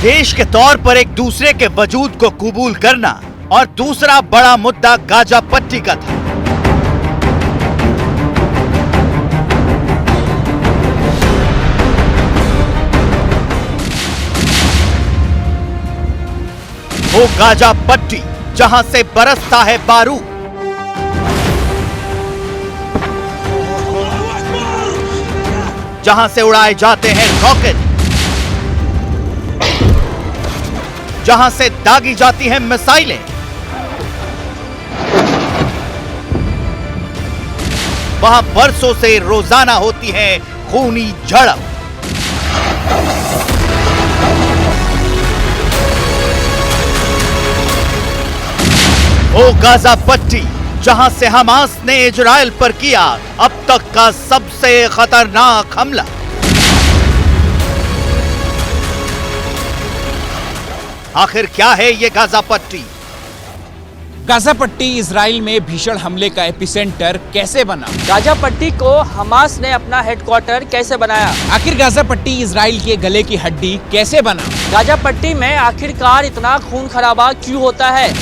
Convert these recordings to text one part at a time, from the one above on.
देश के तौर पर एक दूसरे के वजूद को कबूल करना और दूसरा बड़ा मुद्दा गाजा पट्टी का था। वो गाजा पट्टी जहां से बरसता है बारूद, जहां से उड़ाए जाते हैं रॉकेट, जहां से दागी जाती हैं मिसाइलें, वहां बरसों से रोजाना होती है खूनी झड़प। वो गाजा पट्टी जहां से हमास ने इजराइल पर किया अब तक का सबसे खतरनाक हमला। आखिर क्या है ये गाजा पट्टी? गाजा पट्टी इजराइल में भीषण हमले का एपिसेंटर कैसे बना? गाजा पट्टी को हमास ने अपना हेडक्वार्टर कैसे बनाया? आखिर गाजा पट्टी इजराइल के गले की हड्डी कैसे बना? गाजा पट्टी में आखिरकार इतना खून खराबा क्यों होता है?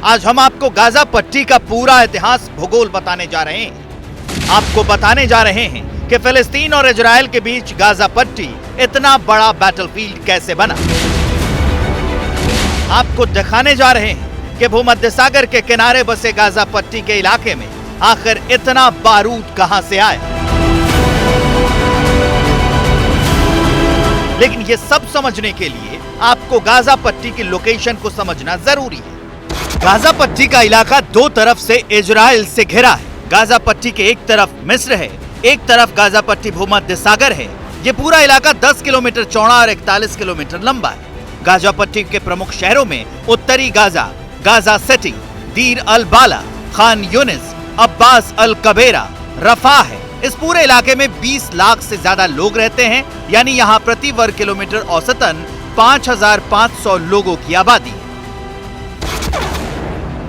आज हम आपको गाजा पट्टी का पूरा इतिहास भूगोल बताने जा रहे हैं। आपको बताने जा रहे हैं कि फिलिस्तीन और इजराइल के बीच गाजा पट्टी इतना बड़ा बैटलफील्ड कैसे बना। आपको दिखाने जा रहे हैं कि भूमध्य सागर के किनारे बसे गाजा पट्टी के इलाके में आखिर इतना बारूद कहां से आया। लेकिन यह सब समझने के लिए आपको गाजा पट्टी की लोकेशन को समझना जरूरी है। गाजा पट्टी का इलाका दो तरफ से इजराइल से घिरा है। गाजा पट्टी के एक तरफ मिस्र है, एक तरफ गाजा पट्टी भूमध्य सागर है। ये पूरा इलाका 10 किलोमीटर चौड़ा और 41 किलोमीटर लंबा है। गाजा पट्टी के प्रमुख शहरों में उत्तरी गाजा, गाजा सिटी, दीर अल बाला, खान यूनिस, अब्बास अल कबेरा, रफा है। इस पूरे इलाके में 20 लाख से ज्यादा लोग रहते हैं, यानी यहाँ प्रति वर्ग किलोमीटर औसतन 5500 लोगों की आबादी है।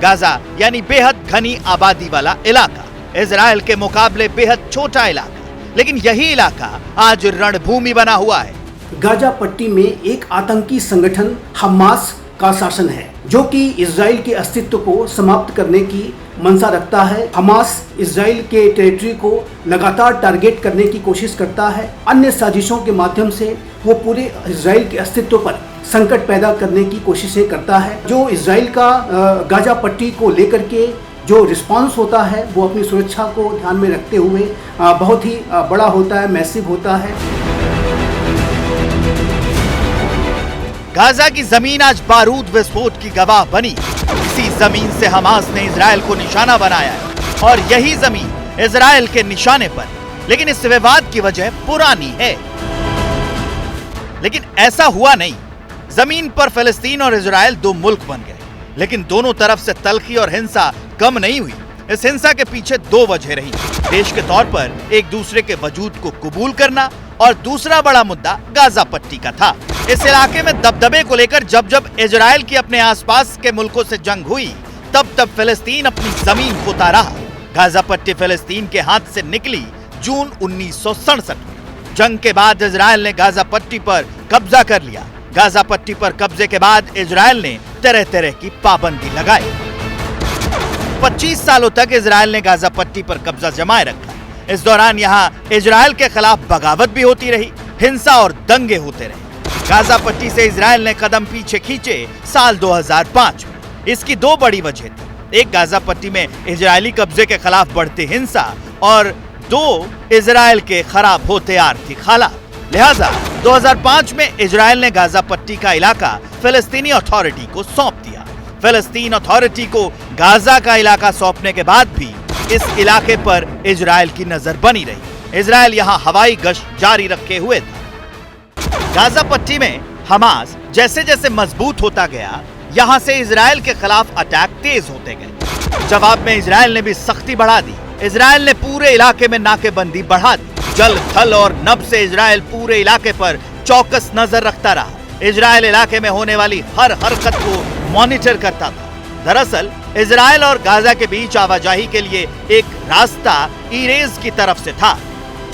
गाजा यानी बेहद घनी आबादी वाला इलाका, इजराइल के मुकाबले बेहद छोटा इलाका, लेकिन यही इलाका आज रणभूमि बना हुआ है। गाजा पट्टी में एक आतंकी संगठन हमास का शासन है, जो कि इजराइल के अस्तित्व को समाप्त करने की मंशा रखता है। हमास इजराइल के टेरिटरी को लगातार टारगेट करने की कोशिश करता है। अन्य साजिशों के माध्यम से वो पूरे इजराइल के अस्तित्व पर संकट पैदा करने की कोशिशें करता है। जो इजराइल का गाजा पट्टी को लेकर के जो रिस्पांस होता है वो अपनी सुरक्षा को ध्यान में रखते हुए बहुत ही बड़ा होता है, मैसिव होता है। गाजा की जमीन आज बारूद विस्फोट की गवाह बनी। इसी जमीन से हमास ने इजराइल को निशाना बनाया है और यही जमीन इजराइल के निशाने पर। लेकिन इस विवाद की वजह पुरानी है। लेकिन ऐसा हुआ नहीं। जमीन पर फिलिस्तीन और इजराइल दो मुल्क बन गए, लेकिन दोनों तरफ से तल्खी और हिंसा कम नहीं हुई। इस हिंसा के पीछे दो वजह रही। देश के तौर पर एक दूसरे के वजूद को कबूल करना और दूसरा बड़ा मुद्दा गाजा पट्टी का था। इस इलाके में दबदबे को लेकर जब जब इजराइल की अपने आसपास के मुल्कों से जंग हुई, तब तब फिलिस्तीन अपनी जमीन खोता रहा। गाजा पट्टी फिलिस्तीन के हाथ से निकली जून 1967 में। जंग के बाद इजराइल ने गाजा पट्टी पर कब्जा कर लिया। गाजा पट्टी पर कब्जे के बाद इजराइल ने तरह तरह की पाबंदी लगाई। 25 सालों तक इजराइल ने गाजा पट्टी पर कब्जा जमाए रखा। इस दौरान यहाँ इजराइल के खिलाफ बगावत भी होती रही, हिंसा और दंगे होते रहे। गाजा पट्टी से इजराइल ने कदम पीछे खींचे साल 2005 में। इसकी दो बड़ी वजह थी। एक, गाजा पट्टी में इजरायली कब्जे के खिलाफ बढ़ती हिंसा और दो, इजराइल के खराब होते आर्थिक हालात। लिहाजा 2005 में इजराइल ने गाजा पट्टी का इलाका फिलिस्तीनी अथॉरिटी को सौंप दिया। फिलिस्तीन अथॉरिटी को गाजा का इलाका सौंपने के बाद भी इस इलाके पर इजराइल की नजर बनी रही। इजराइल यहां हवाई गश्त जारी रखे हुए था। गाजा पट्टी में हमास जैसे जैसे मजबूत होता गया, यहां से इजराइल के खिलाफ अटैक तेज होते गए। जवाब में इजराइल ने भी सख्ती बढ़ा दी। इजराइल ने पूरे इलाके में नाकेबंदी बढ़ा दी। जल, थल और नभ से इजराइल पूरे इलाके पर चौकस नजर रखता रहा। इजराइल इलाके में होने वाली हर हरकत को मॉनिटर करता था। दरअसल इजराइल और गाजा के बीच आवाजाही के लिए एक रास्ता इरेज की तरफ से था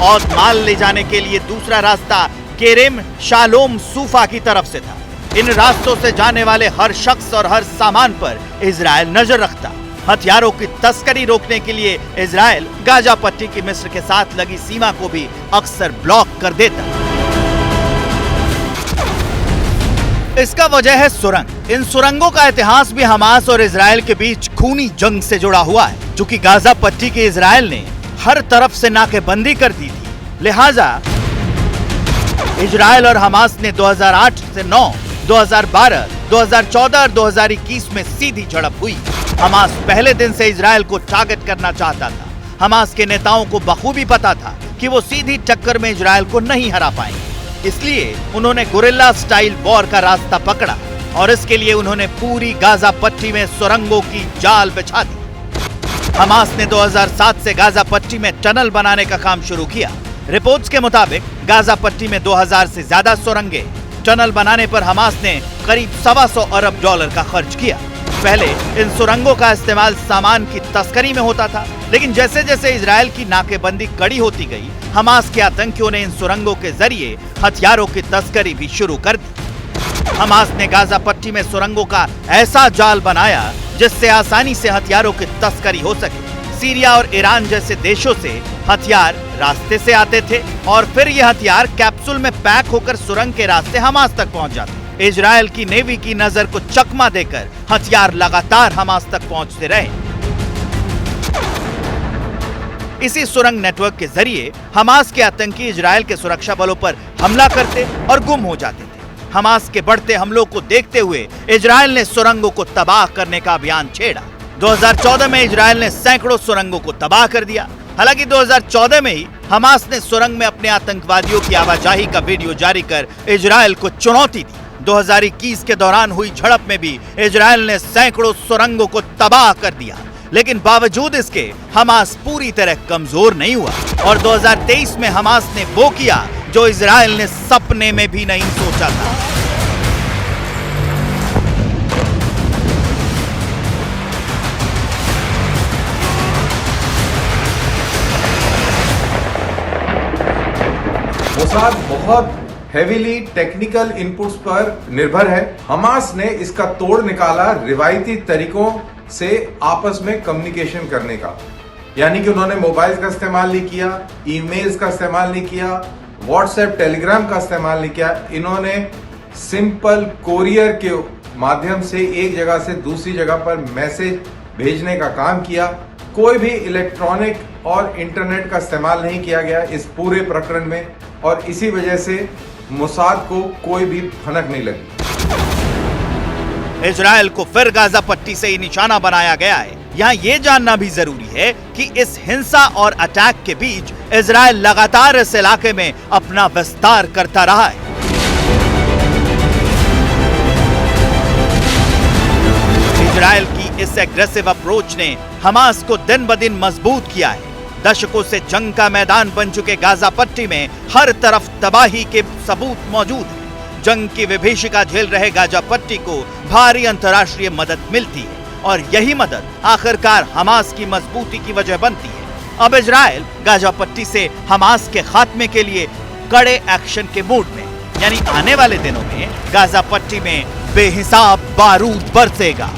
और माल ले जाने के लिए दूसरा रास्ता केरेम शालोम सूफा की तरफ से था। इन रास्तों से जाने वाले हर शख्स और हर सामान पर इजराइल नजर रखता। हथियारों की तस्करी रोकने के लिए इजराइल गाजा पट्टी की मिस्र के साथ लगी सीमा को भी अक्सर ब्लॉक कर देता। इसका वजह है सुरंग। इन सुरंगों का इतिहास भी हमास और इजराइल के बीच खूनी जंग से जुड़ा हुआ है। चूंकि गाजा पट्टी के इजराइल ने हर तरफ से नाकेबंदी कर दी थी, लिहाजा इजराइल और हमास ने 2008 से 9, 2012, 2014 और 2021 में सीधी झड़प हुई। हमास पहले दिन से इजराइल को टारगेट करना चाहता था। हमास के नेताओं को बखूबी पता था कि वो सीधी टक्कर में इजराइल को नहीं हरा पाएंगे, इसलिए उन्होंने गुरिल्ला स्टाइल वॉर का रास्ता पकड़ा और इसके लिए उन्होंने पूरी गाजा पट्टी में सुरंगों की जाल बिछा दी। हमास ने 2007 से गाजा पट्टी में टनल बनाने का काम शुरू किया। रिपोर्ट्स के मुताबिक गाजा पट्टी में 2000 से ज्यादा सुरंगें। टनल बनाने पर हमास ने करीब $125 अरब का खर्च किया। पहले इन सुरंगों का इस्तेमाल सामान की तस्करी में होता था, लेकिन जैसे जैसे इजराइल की नाकेबंदी कड़ी होती गई, हमास के आतंकियों ने इन सुरंगों के जरिए हथियारों की तस्करी भी शुरू कर दी। हमास ने गाजा पट्टी में सुरंगों का ऐसा जाल बनाया जिससे आसानी से हथियारों की तस्करी हो सके। सीरिया और ईरान जैसे देशों से हथियार रास्ते से आते थे और फिर ये हथियार कैप्सूल में पैक होकर सुरंग के रास्ते हमास तक पहुंच जाते। इजराइल की नेवी की नजर को चकमा देकर हथियार लगातार हमास तक पहुंचते रहे। इसी सुरंग नेटवर्क के जरिए हमास के आतंकी इजराइल के सुरक्षा बलों पर हमला करते और गुम हो जाते थे। हमास के बढ़ते हमलों को देखते हुए इजराइल ने सुरंगों को तबाह करने का अभियान छेड़ा। 2014 में इजराइल ने सैकड़ों सुरंगों को तबाह कर दिया। हालांकि 2014 में ही हमास ने सुरंग में अपने आतंकवादियों की आवाजाही का वीडियो जारी कर इजराइल को चुनौती दी। 2021 के दौरान हुई झड़प में भी इजराइल ने सैकड़ों सुरंगों को तबाह कर दिया, लेकिन बावजूद इसके हमास पूरी तरह कमजोर नहीं हुआ और 2023 में हमास ने वो किया जो इजराइल ने सपने में भी नहीं सोचा था। मोसाद बहुत हेवीली टेक्निकल इनपुट्स पर निर्भर है। हमास ने इसका तोड़ निकाला रिवायती तरीकों से आपस में कम्युनिकेशन करने का, यानी कि उन्होंने मोबाइल का इस्तेमाल नहीं किया, ईमेल्स का इस्तेमाल नहीं किया, व्हाट्सएप टेलीग्राम का इस्तेमाल नहीं किया। इन्होंने सिंपल कोरियर के माध्यम से एक जगह से दूसरी जगह पर मैसेज भेजने का काम किया। कोई भी इलेक्ट्रॉनिक और इंटरनेट का इस्तेमाल नहीं किया गया इस पूरे प्रकरण में और इसी वजह से मोसाद को कोई भी भनक नहीं लगी। इजराइल को फिर गाजा पट्टी से ही निशाना बनाया गया है। यहाँ ये जानना भी जरूरी है कि इस हिंसा और अटैक के बीच इजराइल लगातार इस इलाके में अपना विस्तार करता रहा है। इजराइल की इस एग्रेसिव अप्रोच ने हमास को दिन ब दिन मजबूत किया है। दशकों से जंग का मैदान बन चुके गाजा पट्टी में हर तरफ तबाही के सबूत मौजूद हैं। जंग की विभीषिका झेल रहे गाजा पट्टी को भारी अंतर्राष्ट्रीय मदद मिलती है और यही मदद आखिरकार हमास की मजबूती की वजह बनती है। अब इजराइल गाजा पट्टी से हमास के खात्मे के लिए कड़े एक्शन के मूड में, यानी आने वाले दिनों में गाजा पट्टी में बेहिसाब बारूद बरसेगा।